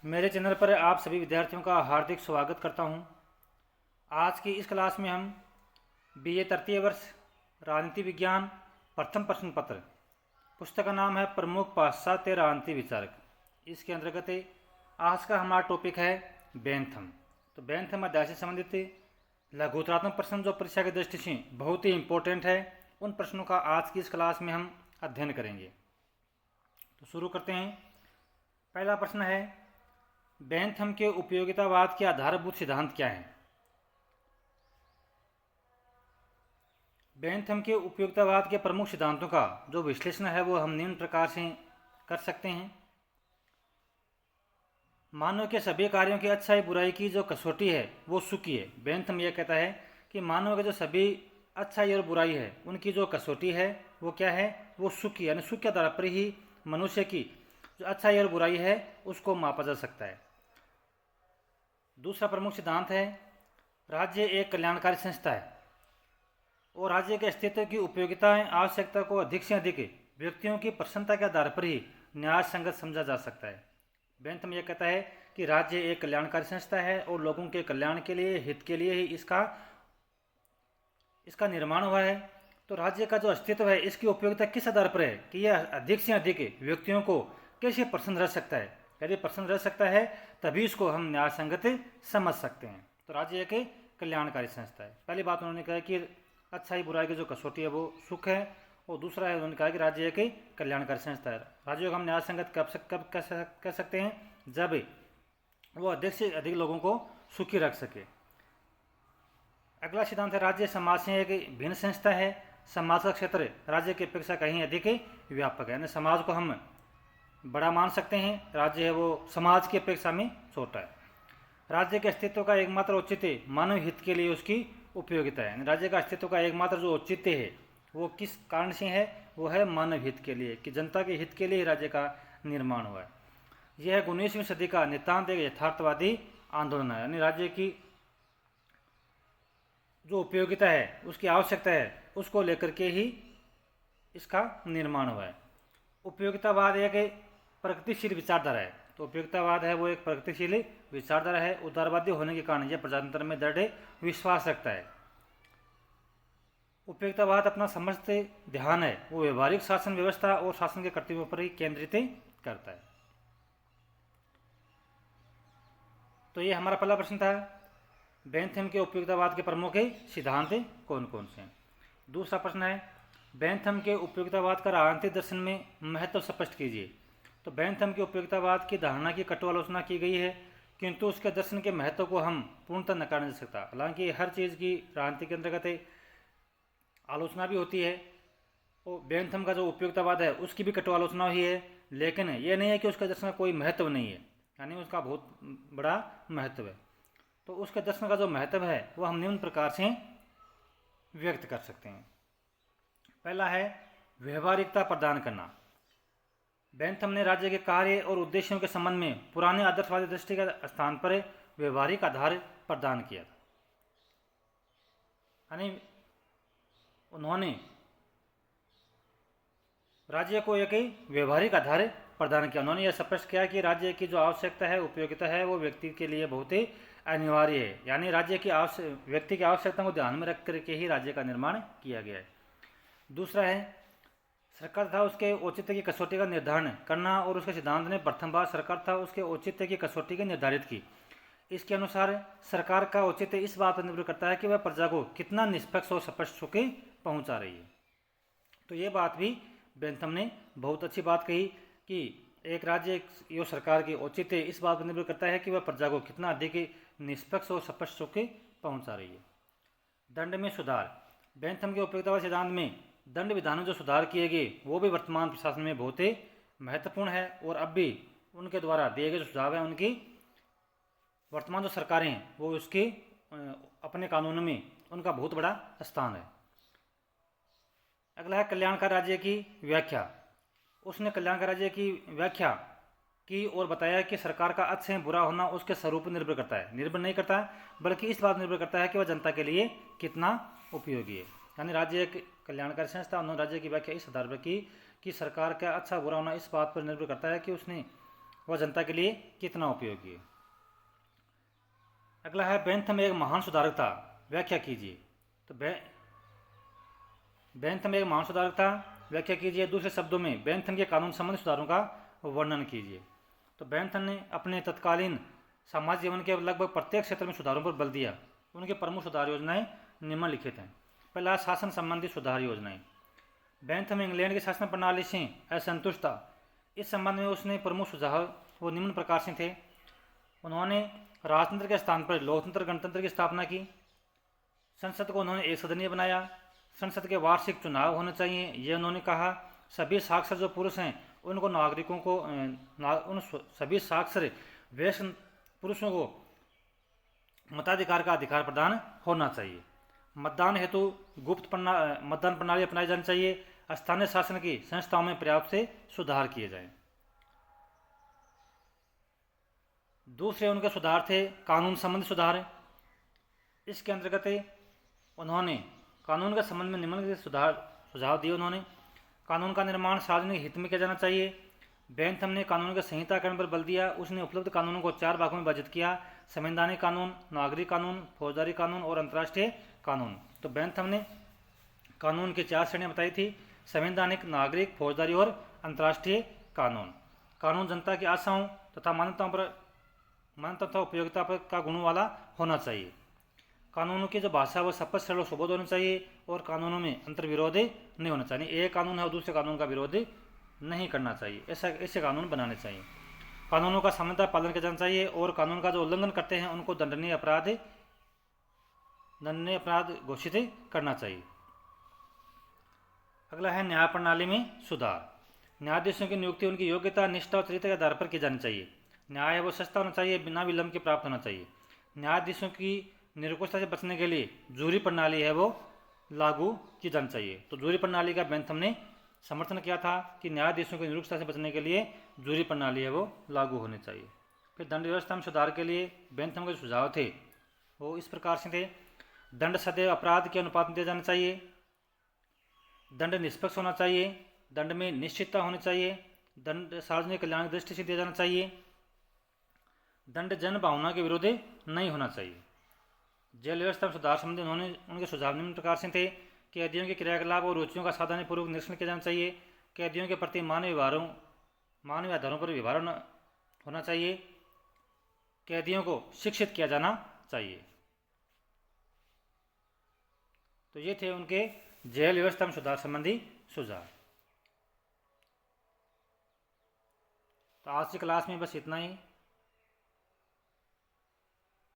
मेरे चैनल पर आप सभी विद्यार्थियों का हार्दिक स्वागत करता हूं। आज की इस क्लास में हम बीए तृतीय वर्ष राजनीति विज्ञान प्रथम प्रश्न पत्र पुस्तक का नाम है प्रमुख पाश्चात्य राजनीति विचारक। इसके अंतर्गत आज का हमारा टॉपिक है बेंथम। तो बेंथम अध्याय से संबंधित लघुतरात्मक प्रश्न जो परीक्षा की दृष्टि से बहुत ही इम्पोर्टेंट है, उन प्रश्नों का आज की इस क्लास में हम अध्ययन करेंगे। तो शुरू करते हैं। पहला प्रश्न है, बेंथम के उपयोगितावाद के आधारभूत सिद्धांत क्या हैं? बेंथम के उपयोगितावाद के प्रमुख सिद्धांतों का जो विश्लेषण है वो हम निम्न प्रकार से कर सकते हैं। मानव के सभी कार्यों की अच्छाई बुराई की जो कसौटी है वो सुख की है। बेंथम यह कहता है कि मानव के जो सभी अच्छाई और बुराई है उनकी जो कसौटी है वो क्या है, वो सुख की, यानी सुख के आधार पर ही मनुष्य की जो अच्छाई और बुराई है उसको मापा जा सकता है। दूसरा प्रमुख सिद्धांत है, राज्य एक कल्याणकारी संस्था है और राज्य के अस्तित्व की उपयोगिता आवश्यकता को अधिक से अधिक व्यक्तियों की प्रसन्नता के आधार पर ही न्याय संगत समझा जा सकता है। बेंथम यह कहता है कि राज्य एक कल्याणकारी संस्था है और लोगों के कल्याण के लिए, हित के लिए ही इसका निर्माण हुआ है। तो राज्य का जो अस्तित्व है इसकी उपयोगिता किस आधार पर है कि यह अधिक से अधिक व्यक्तियों को कैसे प्रसन्न रह सकता है। यदि प्रसन्न रह सकता है तभी इसको हम न्याय संगत समझ सकते हैं। तो राज्य एक कल्याणकारी संस्था है। पहली बात उन्होंने कहा कि अच्छाई बुराई की जो कसौटी है वो सुख है, और दूसरा है उन्होंने कहा कि राज्य एक कल्याणकारी संस्था है। राज्य को हम न्याय संगत कब कह सकते हैं, जब वो अधिक से अधिक लोगों को सुखी रख सके। अगला सिद्धांत है, राज्य समाज से एक भिन्न संस्था है। समाज का क्षेत्र राज्य की अपेक्षा कहीं अधिक व्यापक है, यानी समाज को हम बड़ा मान सकते हैं, राज्य है वो समाज की अपेक्षा में छोटा है। राज्य के अस्तित्व का एकमात्र औचित्य मानव हित के लिए उसकी उपयोगिता है। राज्य का अस्तित्व का एकमात्र जो औचित्य है वो किस कारण से है, वो है मानव हित के लिए, कि जनता के हित के लिए राज्य का निर्माण हुआ है। यह 19वीं सदी का नितांत एक यथार्थवादी आंदोलन है, यानी राज्य की जो उपयोगिता है, उसकी आवश्यकता है, उसको लेकर के ही इसका निर्माण हुआ है। उपयोगितावाद एक प्रगतिशील विचारधारा है। तो उपयोगितावाद है वो एक प्रगतिशील विचारधारा है। उदारवादी होने के कारण यह प्रजातंत्र में दृढ़ विश्वास रखता है। उपयोगितावाद अपना समस्त ध्यान है वो व्यवहारिक शासन व्यवस्था और शासन के कर्तव्यों पर ही केंद्रित करता है। तो ये हमारा पहला प्रश्न था, बेंथम के उपयोगितावाद के प्रमुख सिद्धांत कौन कौन से हैं। दूसरा प्रश्न है, बेंथम के उपयोगितावाद का राजनीतिक दर्शन में महत्व स्पष्ट कीजिए। तो बेंथम के उपयोगितावाद की धारणा की कटु आलोचना की गई है, किंतु उसके दर्शन के महत्व को हम पूर्णतः नकार नहीं सकता। हालांकि हर चीज़ की राजनीति के अंतर्गत आलोचना भी होती है, और बेंथम का जो उपयोगितावाद है उसकी भी कटु आलोचना हुई है, लेकिन ये नहीं है कि उसके दर्शन का कोई महत्व नहीं है, यानी उसका बहुत बड़ा महत्व है। तो उसके दर्शन का जो महत्व है वो हम निम्न प्रकार से व्यक्त कर सकते हैं। पहला है व्यवहारिकता प्रदान करना। बेंथम ने राज्य के कार्य और उद्देश्यों के संबंध में पुराने आदर्शवादी दृष्टि के स्थान पर व्यवहारिक आधार प्रदान किया था, यानी उन्होंने राज्य को एक व्यवहारिक आधार प्रदान किया। उन्होंने यह स्पष्ट किया कि राज्य की जो आवश्यकता है, उपयोगिता है, वो व्यक्ति के लिए बहुत ही अनिवार्य है, यानी राज्य की व्यक्ति की आवश्यकता को ध्यान में रख करके ही राज्य का निर्माण किया गया है। दूसरा है, सरकार तथा उसके औचित्य की कसौटी का निर्धारण करना, और उसके सिद्धांत ने प्रथम बार सरकार तथा उसके औचित्य की कसौटी की निर्धारित की। इसके अनुसार सरकार का औचित्य इस बात पर निर्भर करता है कि वह प्रजा को कितना निष्पक्ष और स्पष्ट होकर पहुंचा रही है। तो ये बात भी बेंथम ने बहुत अच्छी बात कही कि एक राज्य यो सरकार की औचित्य इस बात पर निर्भर करता है कि वह प्रजा को कितना अधिक निष्पक्ष और स्पष्ट होकर पहुंचा रही है। दंड में सुधार। बेंथम के उपयोगितावाद सिद्धांत में दंड विधानों जो सुधार किए गए वो भी वर्तमान प्रशासन में बहुत ही महत्वपूर्ण है, और अब भी उनके द्वारा दिए गए जो सुझाव हैं उनकी वर्तमान जो सरकारें हैं वो उसके अपने कानून में उनका बहुत बड़ा स्थान है। अगला है कल्याणकारी राज्य की व्याख्या। उसने कल्याणकारी राज्य की व्याख्या की और बताया कि सरकार का अच्छा या बुरा होना उसके स्वरूप पर निर्भर करता है, निर्भर नहीं करता बल्कि इस बात निर्भर करता है कि वह जनता के लिए कितना उपयोगी है। यानी राज्य एक कल्याणकारी संस्था, उन्होंने राज्य की व्याख्या इस आधार पर की कि सरकार का अच्छा बुरा होना इस बात पर निर्भर करता है कि उसने वह जनता के लिए कितना उपयोगी है। अगला है बेंथम एक महान सुधारक था, व्याख्या कीजिए। तो बेंथम एक महान सुधारक था, व्याख्या कीजिए। दूसरे शब्दों में बेंथम के कानून संबंधी सुधारों का वर्णन कीजिए। तो बेंथम ने अपने तत्कालीन सामाजिक जीवन के लगभग प्रत्येक क्षेत्र में सुधारों पर बल दिया। उनके प्रमुख सुधार योजनाएं निम्नलिखित हैं। पहला, शासन संबंधी सुधार योजनाएं। बेंथम इंग्लैंड की शासन प्रणाली से असंतुष्ट था। इस संबंध में उसने प्रमुख सुझाव वो निम्न प्रकार से थे। उन्होंने राजतंत्र के स्थान पर लोकतंत्र गणतंत्र की स्थापना की। संसद को उन्होंने एक सदनीय बनाया। संसद के वार्षिक चुनाव होने चाहिए, ये उन्होंने कहा। सभी साक्षर जो पुरुष हैं उनको नागरिकों को उन सभी साक्षर वयस्क पुरुषों को मताधिकार का अधिकार प्रदान होना चाहिए। मतदान हेतु गुप्त मतदान प्रणाली अपनाई जानी चाहिए। स्थानीय शासन की संस्थाओं में पर्याप्त से सुधार किए जाएं। दूसरे उनके सुधार थे कानून संबंधी सुधार। इसके अंतर्गत उन्होंने कानून के संबंध में निम्नलिखित सुझाव दिए। उन्होंने कानून का निर्माण सार्वजनिक हित में किया जाना चाहिए। बेंथम ने कानून के संहिताकरण पर बल दिया। उसने उपलब्ध कानूनों को 4 भागों में विभाजित किया: संवैधानिक कानून, नागरिक कानून, फौजदारी कानून और अंतर्राष्ट्रीय कानून। तो बेंथम ने कानून की 4 श्रेणियां बताई थी: संवैधानिक, नागरिक, फौजदारी और अंतर्राष्ट्रीय कानून। कानून जनता की आशाओं तथा मान्यता तथा उपयोगिता का गुणों वाला होना चाहिए। कानूनों की जो भाषा वो स्पष्ट, सरल और सुबोध होनी चाहिए और कानूनों में अंतर्विरोध नहीं होना चाहिए। एक कानून है और दूसरे कानून का विरोध नहीं करना चाहिए, ऐसे कानून बनाने चाहिए। कानूनों का सामान्यतः पालन किया जाना चाहिए और कानून का जो उल्लंघन करते हैं उनको दंडनीय अपराध घोषित करना चाहिए। अगला है न्याय प्रणाली में सुधार। न्यायाधीशों की नियुक्ति उनकी योग्यता, निष्ठा और चरित्र के आधार पर की जानी चाहिए। न्याय वो सस्ता होना चाहिए, बिना विलंब के प्राप्त होना चाहिए। न्यायाधीशों की निरंकुशता से बचने के लिए जूरी प्रणाली है वो लागू की जानी चाहिए। तो जूरी प्रणाली का बेंथम ने समर्थन किया था कि न्यायाधीशों की निरंकुशता से बचने के लिए जूरी प्रणाली है वो लागू होनी चाहिए। फिर दंड व्यवस्था में सुधार के लिए बेंथम के सुझाव थे वो इस प्रकार से थे: दंड सदैव अपराध के अनुपात में दिया जाना चाहिए। दंड निष्पक्ष होना चाहिए। दंड में निश्चितता होनी चाहिए। दंड सार्वजनिक कल्याण की दृष्टि से दिया जाना चाहिए। दंड जन भावना के विरोधी नहीं होना चाहिए। जेल व्यवस्था में सुधार संबंधी उनके सुझाव निम्न प्रकार से थे: कैदियों के क्रियाकलाप और रुचियों का सावधानीपूर्वक निरीक्षण किया जाना चाहिए। कैदियों के प्रति मानवीय आधारों पर व्यवहार होना चाहिए। कैदियों को शिक्षित किया जाना चाहिए। तो ये थे उनके जेल व्यवस्था में सुधार संबंधी सुझाव। तो आज की क्लास में बस इतना ही।